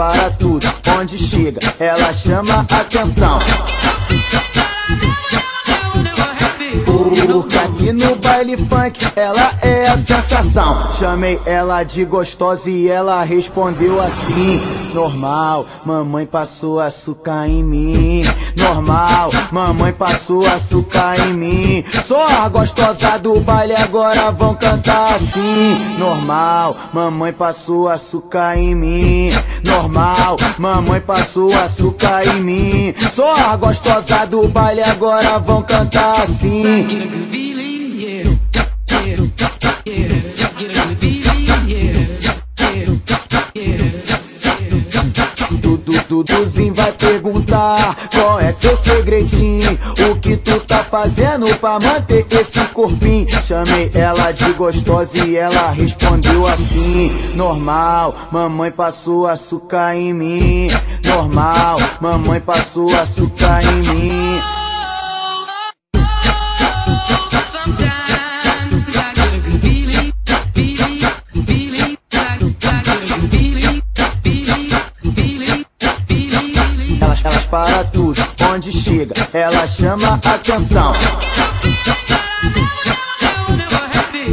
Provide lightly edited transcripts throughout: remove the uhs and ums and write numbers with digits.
para tudo, onde chega, ela chama atenção. Porque aqui no baile funk ela é a sensação. Chamei ela de gostosa e ela respondeu assim: normal, mamãe passou açúcar em mim. Normal, mamãe passou açúcar em mim. Só a gostosa do baile agora vão cantar assim: normal, mamãe passou açúcar em mim. Normal, mamãe passou açúcar em mim. Só a gostosa do baile agora vão cantar assim. Get a good feeling, yeah, yeah, yeah. Get a good feeling, yeah, yeah, yeah. Duduzinho vai perguntar qual é seu segredinho, o que tu tá fazendo pra manter esse corpinho. Chamei ela de gostosa e ela respondeu assim: normal, mamãe passou açúcar em mim. Normal, mamãe passou açúcar em mim. Elas para tudo, onde chega, ela chama atenção.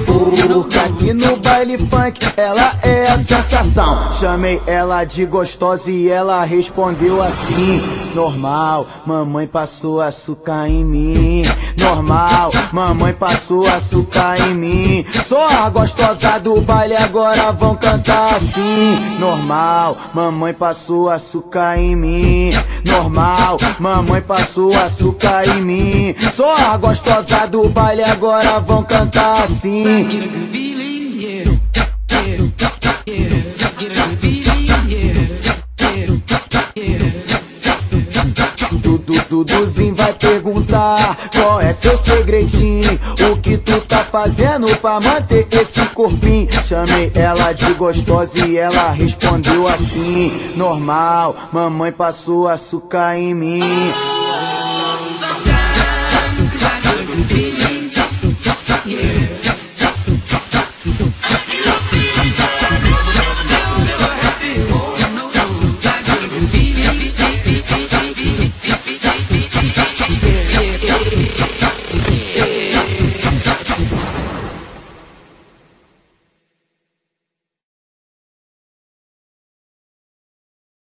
Porque aqui no baile funk ela é a sensação. Chamei ela de gostosa e ela respondeu assim: normal, mamãe passou açúcar em mim. Normal, mamãe passou açúcar em mim. Só a gostosa do baile agora vão cantar assim: normal, mamãe passou açúcar em mim. Normal, mamãe passou açúcar em mim. Só a gostosa do baile agora vão cantar assim. Get a good feeling, yeah, yeah, yeah. Get a good feeling, yeah, yeah, yeah. Duduzinho vai perguntar qual é seu segredinho, o que tu tá fazendo pra manter esse corpinho. Chamei ela de gostosa e ela respondeu assim: normal, mamãe passou açúcar em mim.